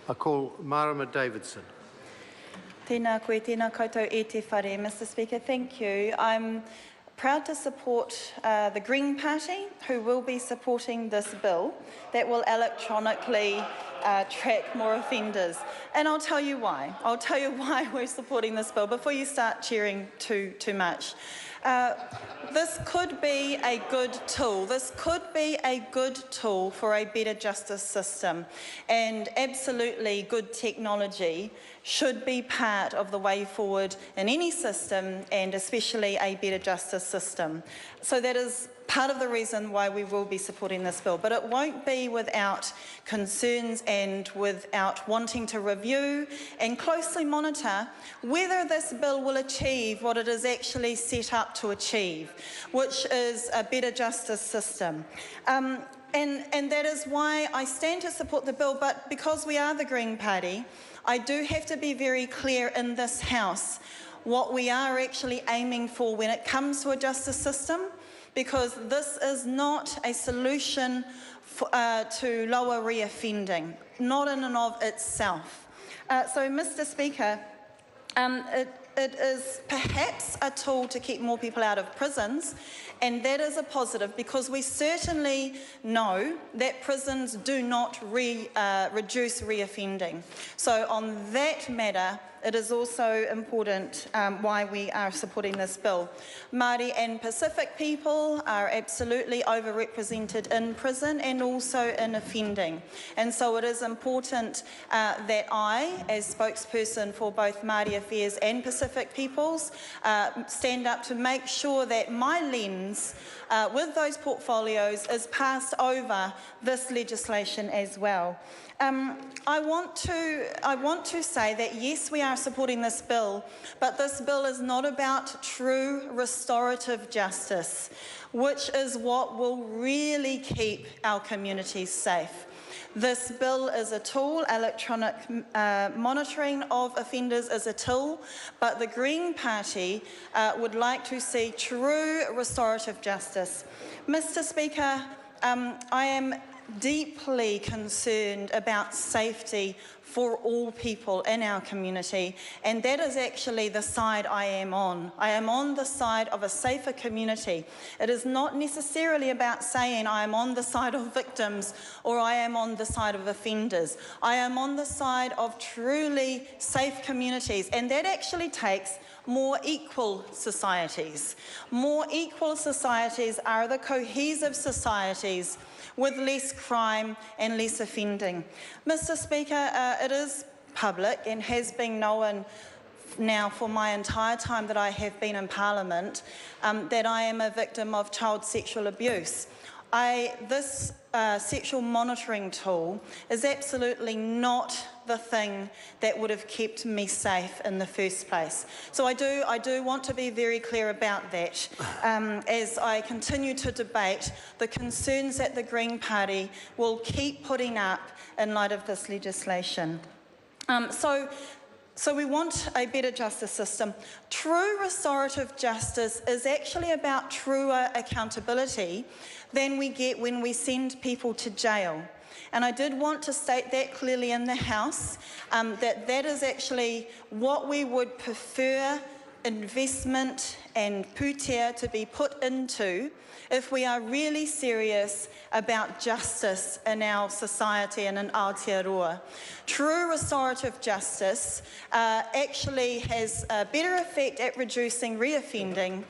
I call Marama Davidson. Tēnā koe, tēnā koutou e te whare. Mr. Speaker, thank you. I'm proud to support the Green Party, who will be supporting this bill that will electronically track more offenders. And I'll tell you why. I'll tell you why we're supporting this bill before you start cheering too much. This could be a good tool. This could be a good tool for a better justice system, and absolutely good technology should be part of the way forward in any system, and especially a better justice system. So that is part of the reason why we will be supporting this bill, but it won't be without concerns and without wanting to review and closely monitor whether this bill will achieve what it is actually set up to achieve, which is a better justice system. And that is why I stand to support the bill, but because we are the Green Party, I do have to be very clear in this House what we are actually aiming for when it comes to a justice system, because this is not a solution to lower reoffending, not in and of itself. So, Mr. Speaker, it is perhaps a tool to keep more people out of prisons, and that is a positive, because we certainly know that prisons do not reduce reoffending. So on that matter, it is also important why we are supporting this bill. Māori and Pacific people are absolutely overrepresented in prison and also in offending. And so it is important that I, as spokesperson for both Māori Affairs and Pacific peoples, stand up to make sure that my lens with those portfolios is passed over this legislation as well. I want to say that yes, we are supporting this bill, but this bill is not about true restorative justice, which is what will really keep our communities safe. This bill is a tool, electronic monitoring of offenders is a tool, but the Green Party would like to see true restorative justice. Mr. Speaker, I am deeply concerned about safety for all people in our community, and that is actually the side I am on. I am on the side of a safer community. It is not necessarily about saying I am on the side of victims or I am on the side of offenders. I am on the side of truly safe communities, and that actually takes more equal societies. More equal societies are the cohesive societies with less crime and less offending. Mr. Speaker, it is public and has been known now for my entire time that I have been in Parliament that I am a victim of child sexual abuse. This sexual monitoring tool is absolutely not the thing that would have kept me safe in the first place. So I do want to be very clear about that as I continue to debate the concerns that the Green Party will keep putting up in light of this legislation. So we want a better justice system. True restorative justice is actually about truer accountability than we get when we send people to jail. And I did want to state that clearly in the House, that is actually what we would prefer investment and pūtea to be put into if we are really serious about justice in our society and in Aotearoa. True restorative justice actually has a better effect at reducing reoffending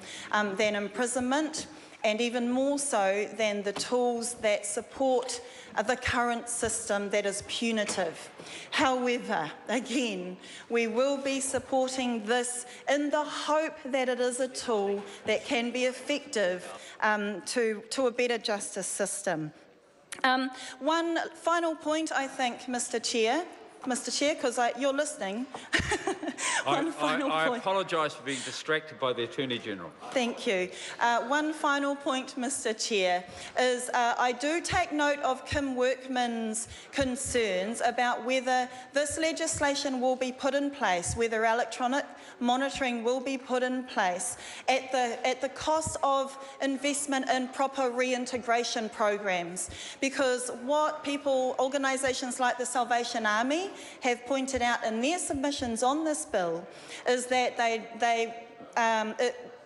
than imprisonment, and even more so than the tools that support the current system that is punitive. However, again, we will be supporting this in the hope that it is a tool that can be effective to a better justice system. One final point, I think, Mr. Chair, because you're listening. I apologise for being distracted by the Attorney-General. Thank you. One final point, Mr. Chair, is I do take note of Kim Workman's concerns about whether this legislation will be put in place, whether electronic monitoring will be put in place at the cost of investment in proper reintegration programs. Because what organisations like the Salvation Army have pointed out in their submissions on this bill is that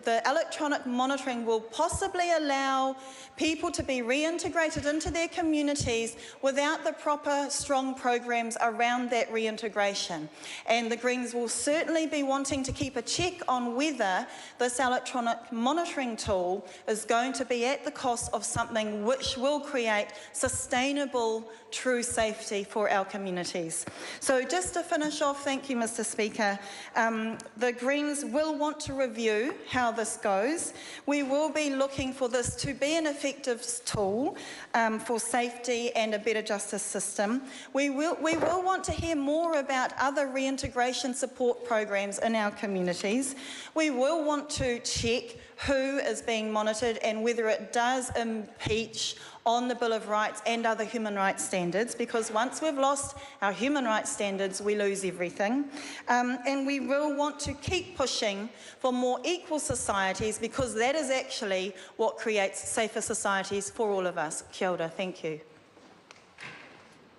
the electronic monitoring will possibly allow people to be reintegrated into their communities without the proper strong programs around that reintegration. And the Greens will certainly be wanting to keep a check on whether this electronic monitoring tool is going to be at the cost of something which will create sustainable true safety for our communities. So just to finish off, thank you, Mr. Speaker, the Greens will want to review how this goes. We will be looking for this to be an effective tool for safety and a better justice system. We will want to hear more about other reintegration support programs in our communities. We will want to check who is being monitored and whether it does impeach on the Bill of Rights and other human rights standards, because once we've lost our human rights standards, we lose everything. And we will want to keep pushing for more equal societies, because that is actually what creates safer societies for all of us. Kia ora, thank you.